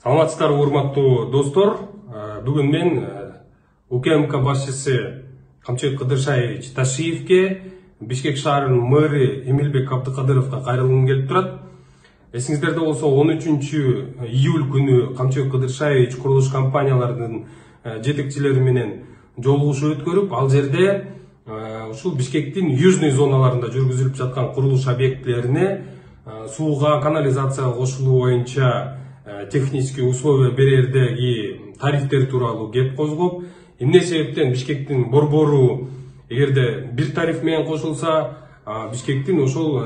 Саламатсыздарбы, урматтуу достор. Бүгүн мен УКМК башчысы Камчыбек Кыдыршаевич Ташиевке, Бишкек шаарынын мэрі Эмилбек Абдыкадыровго кайрылгым келип турат. Эсиңиздерде болсо 13 июль күнү Камчыбек Кыдыршаевич курулуш компанияларынын жетекчилери менен жолугушуу өткөрүп, ал жерде ушул Бишкектин южный зоналарында жүргүзүлүп жаткан курулуш объектилерине сууга, канализацияга кошулуу боюнча технический условия берердеги тарифтер тууралуу кеп козгоп, эмне себептен Бишкектин борбору эгерде бир тариф менен кошулса, Бишкектин ошол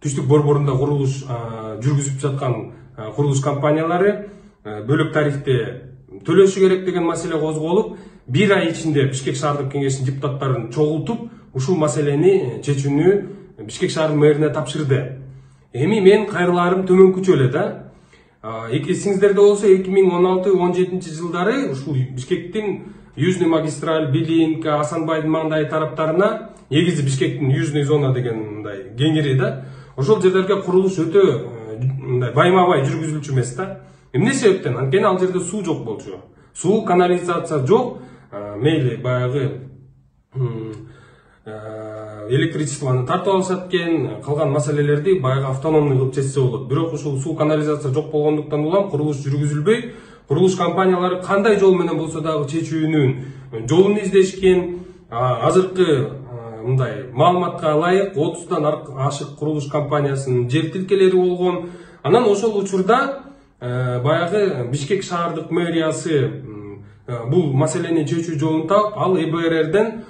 түштүк борборунда курулуш жүргүзүп жаткан курулуш компаниялары бөлөк тарифте төлөшү керек деген маселе козголуп, бир ай ичинде Бишкек шаардык кеңешинин депутаттарын чогултуп, ушул маселени чечүүнү Бишкек шаарынын мэрине тапшырды. Эми мен кайрыларым төмөнкүчө эле да. Эсиңиздерде болсо 2016-17 жылдары ушул Бишкектин Южный магистраль, Билинка, Асанбайдын маңдайы тараптарына, негизи Бишкектин Южный зона деген мындай кеңири да, ошол жерлерге курулуш өтө мындай байма-бай жүргүзүлчү эмес да. Эмне себептен? Анткени ал жерде суу жок болчу. Суу, канализация жок, мейли баягы электричествоны тартып алышат экен, калган маселелерди баягы автономный кылып чечсе болот. Бирок ушул суу, канализация жок болгондуктан улам курулуш жүргүзүлбөй, курулуш компаниялары кандай жол менен болсо дагы чечүүнүн жолун издешкен. Азыркы мындай маалыматка ылайык 30дан ашык курулуш компаниясынын жер тилкелери болгон. Анан ошол учурда баягы Бишкек шаардык мэриясы бул маселени чечүү жолун таап, ал ЭБРРден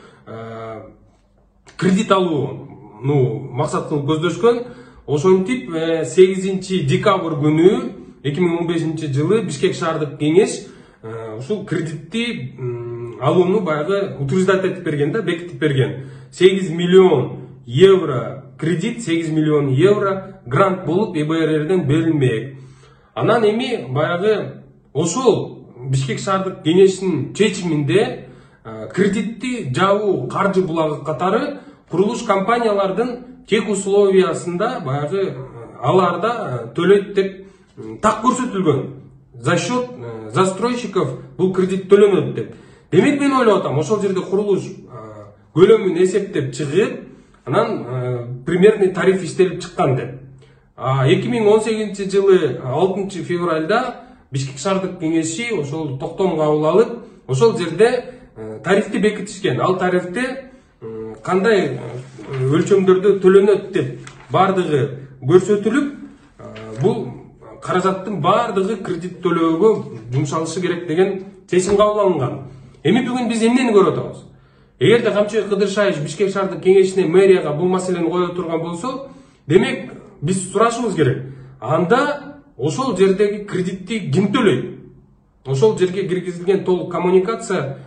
кредит алууну максат кылып көздөшкөн. Ошентип 8 декабрь күнү 2015 жылы Бишкек шаардык кеңеш ушул кредитти алууну баягы утверждать этип берген да, бекитип берген. 8 миллион евро кредит, 8 миллион евро грант болуп ЭБРРден берилмек. Анан эми баягы ошол Бишкек шаардык кеңешинин чечиминде кредитти жабуу каржы булагы катары курулуш компаниялардын тек условиясында баягы аларда төлөйт деп так көрсөтүлгөн. За счет застройщиков бул кредит төлөнөт деп. Демек мен ойлоп атам, ошол жерде курулуш көлөмүн эсептеп чыгып, анан примерный тариф иштелип чыккан деп. 2018 жылы 6 февралда Бишкек шаардык кеңеши ошол токтом кабыл алып, ошол жерде тарифти бекитишкен. Ал тарифте кандай өлчөмдөрдө төлөнөт деп бардыгы көрсөтүлүп, бул каражаттын бардыгы кредит төлөөгө жумшалышы керек деген чечим кабыл алынган. Эми бүгүн биз эмнени көрүп атабыз? Эгерде Камчыбек Кыдыршаевич Бишкек шаардык кеңешине, мэрияга бул маселени кое турган болсо, демек биз сурашыбыз керек. Анда ошол жердеги кредитти ким төлөйт? Ошол жерге киргизилген толук коммуникация,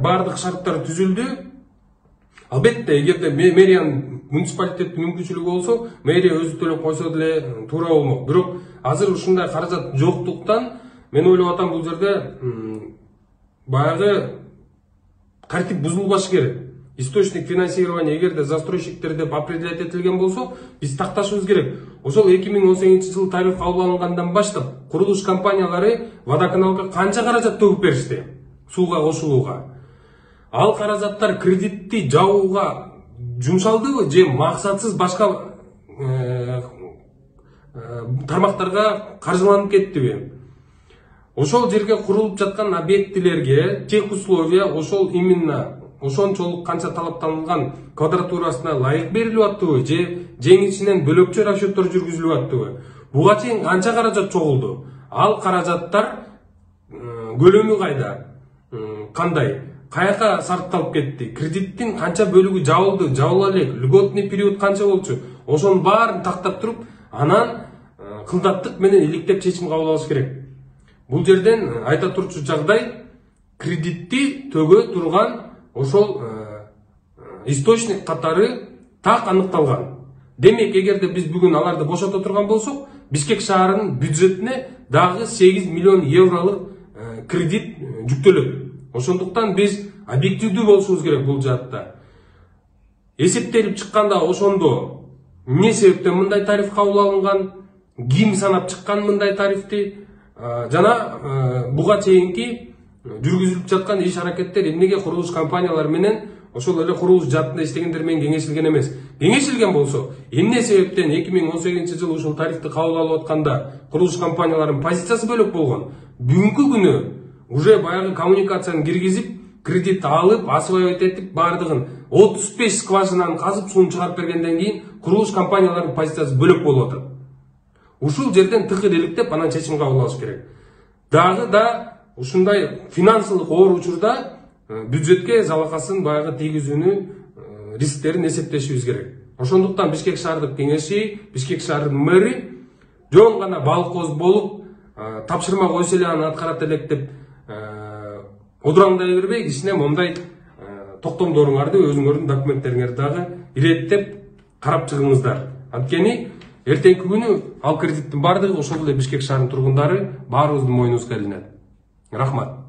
бардык шарттар түзүлдү. Албетте, эгерде мэриянын муниципалитеттин мүмкүнчүлүгү болсо, мэрия өзү төлөп койсо деле туура болмок. Бирок азыр ушундай каражат жоктуктан мен ойлоп атам, бул жерде баягы тартип бузулбашы керек. Источник финансирования эгерде застройщиктер деп определять этилген болсо, биз такташыбыз керек. Ошол 2018 жылы тариф кабыл алынгандан баштап курулуш компаниялары водоканалга канча каражат төгүп беришти сууга кошулууга. Ал каражаттар кредитти жабууга жумшалдыбы же максатсыз башка тармактарга каржыланып кеттиби? Ошол жерге курулуп жаткан объектилерге тех условия ошол именно ошончолук канча талапталган квадратурасына ылайык берилип аттыбы же жеңичинен бөлөкчө расчеттор жүргүзүлүп аттыбы? Буга чейин канча каражат чогулду? Ал каражаттар көлөмү кайда? Кандай? Каяка сарпталып кетти? Кредиттин канча бөлүгү жабылды? Жабыла элек? Льготный период канча болчу? Ошонун баарын тактап туруп, анан кылдаттык менен иликтеп чечим кабыл алыш керек. Бул жерден айта турчу жагдай, кредитти төгө турган ошол источник катары так аныкталган. Демек, эгерде биз бүгүн аларды бошото турган болсок, Бишкек шаарынын бюджетине дагы 8 миллион евролук кредит жүктөлөт. Ошондуктан биз объективдүү болушубуз керек бул жаатта. Эсептелип чыкканда ошондо эмне себептен мындай тариф кабыл алынган, ким санап чыккан мындай тарифти, жана буга чейинки жүргүзүлүп жаткан иш аракеттер эмнеге курулуш компаниялары менен ошол эле курулуш жаатында иштегендер менен кеңешилген эмес. Кеңешилген болсо, эмне себептен 2018-жылы ушул тарифти кабыл алып атканда курулуш компанияларынын позициясы бөлөк болгон. Бүгүнкү күнү уже баягы коммуникацияны киргизип, кредит алып, освоить этип бардыгын 35 скважинаны казып суун чыгарып бергенден кийин курулуш компанияларынын позициясы бөлөк болуп атат. Ушул жерден тыкыр иликтеп анан чечим кабыл алыш керек. Дагы да ушундай финансылык оор учурда бюджетке жалакасын баягы тийгизүүнү рисктерин эсептешибиз керек. Ошондуктан Бишкек шаардык кеңеши, Бишкек шаарынын мэри жөн гана балкоз болуп, тапшырма койсо эле аны аткарат элек деп одураңдай бербей, кичине момундай токтомдоруңарды өзүңөрдүн документтериңерди дагы иреттеп карап чыгыңыздар. Анткени эртеңки күнү ал кредиттин бардыгы ошол эле Бишкек шаарынын тургундары баарыбыздын мойнубузга илинет. Рахмат.